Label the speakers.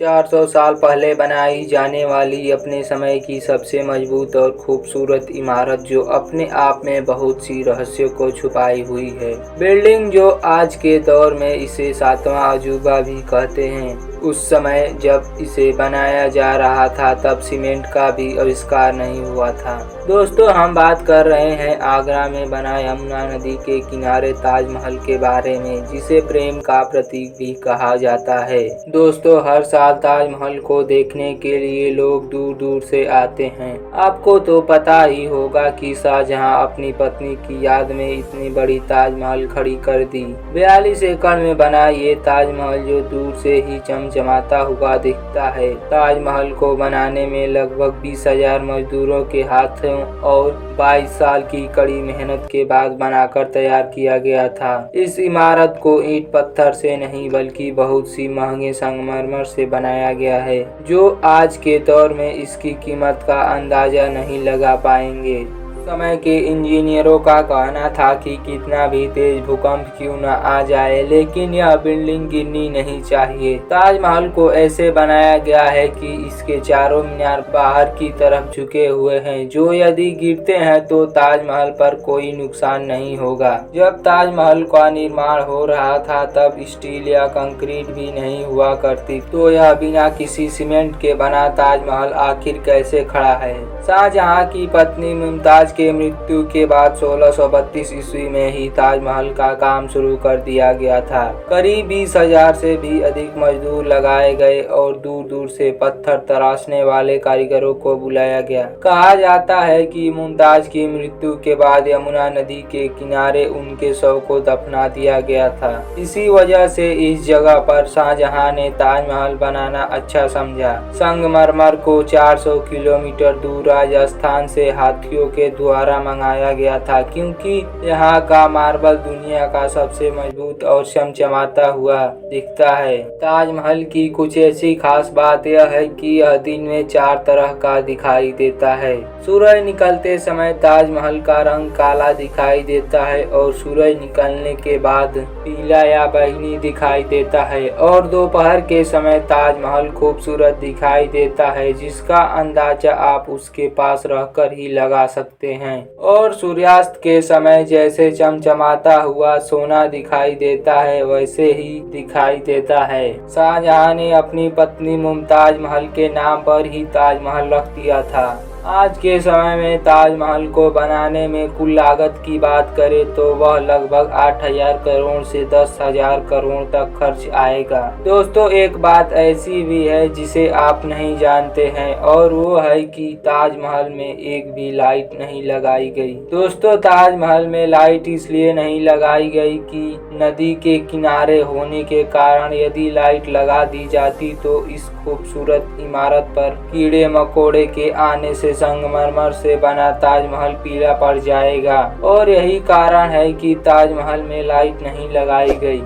Speaker 1: 400 साल पहले बनाई जाने वाली अपने समय की सबसे मजबूत और खूबसूरत इमारत जो अपने आप में बहुत सी रहस्यों को छुपाई हुई है। बिल्डिंग जो आज के दौर में इसे सातवां अजूबा भी कहते हैं। उस समय जब इसे बनाया जा रहा था तब सीमेंट का भी आविष्कार नहीं हुआ था। दोस्तों, हम बात कर रहे हैं आगरा में बना यमुना नदी के किनारे ताजमहल के बारे में, जिसे प्रेम का प्रतीक भी कहा जाता है। दोस्तों, हर साल ताजमहल को देखने के लिए लोग दूर दूर से आते हैं। आपको तो पता ही होगा कि शाहजहां अपनी पत्नी की याद में इतनी बड़ी ताजमहल खड़ी कर दी। 42 एकड़ में बना ये ताजमहल जो दूर से ही चमचमाता हुआ दिखता है। ताजमहल को बनाने में लगभग 20,000 मजदूरों के हाथों और 22 साल की कड़ी मेहनत के बाद बनाकर तैयार किया गया था। इस इमारत को ईंट पत्थर से नहीं बल्कि बहुत सी महंगे संगमरमर से बनाया गया है, जो आज के दौर में इसकी कीमत का अंदाजा नहीं लगा पाएंगे। समय के इंजीनियरों का कहना था कि कितना भी तेज भूकंप क्यों न आ जाए, लेकिन यह बिल्डिंग गिरनी नहीं चाहिए। ताजमहल को ऐसे बनाया गया है कि इसके चारों मीनार बाहर की तरफ झुके हुए हैं, जो यदि गिरते हैं तो ताजमहल पर कोई नुकसान नहीं होगा। जब ताजमहल का निर्माण हो रहा था तब स्टील या कंक्रीट भी नहीं हुआ करती, तो यह बिना किसी सीमेंट के बना ताजमहल आखिर कैसे खड़ा है। शाहजहां की पत्नी मुमताज के मृत्यु के बाद 1632 ईस्वी में ही ताजमहल का काम शुरू कर दिया गया था। करीब 20,000 से भी अधिक मजदूर लगाए गए और दूर दूर से पत्थर तराशने वाले कारीगरों को बुलाया गया। कहा जाता है कि मुमताज की मृत्यु के बाद यमुना नदी के किनारे उनके शव को दफना दिया गया था। इसी वजह से इस जगह पर शाहजहां ने ताजमहल बनाना अच्छा समझा। संगमरमर को 400 किलोमीटर दूर राजस्थान से हाथियों के द्वारा मंगाया गया था, क्योंकि यहाँ का मार्बल दुनिया का सबसे मजबूत और चमचमाता हुआ दिखता है। ताजमहल की कुछ ऐसी खास बात यह है कि यह दिन में 4 तरह का दिखाई देता है। सूरज निकलते समय ताजमहल का रंग काला दिखाई देता है और सूरज निकलने के बाद पीला या बैंगनी दिखाई देता है, और दोपहर के समय ताजमहल खूबसूरत दिखाई देता है, जिसका अंदाजा आप उसके पास रहकर ही लगा सकते हैं। और सूर्यास्त के समय जैसे चमचमाता हुआ सोना दिखाई देता है वैसे ही दिखाई देता है। शाहजहां ने अपनी पत्नी मुमताज महल के नाम पर ही ताजमहल रख दिया था। आज के समय में ताजमहल को बनाने में कुल लागत की बात करें तो वह लगभग 8,000 करोड़ से 10,000 करोड़ तक खर्च आएगा। दोस्तों, एक बात ऐसी भी है जिसे आप नहीं जानते हैं, और वो है कि ताजमहल में एक भी लाइट नहीं लगाई गई। दोस्तों, ताजमहल में लाइट इसलिए नहीं लगाई गई कि नदी के किनारे होने के कारण यदि लाइट लगा दी जाती तो इस खूबसूरत इमारत पर कीड़े मकोड़े के आने से संगमरमर से बना ताजमहल पीला पड़ जाएगा, और यही कारण है कि ताजमहल में लाइट नहीं लगाई गई।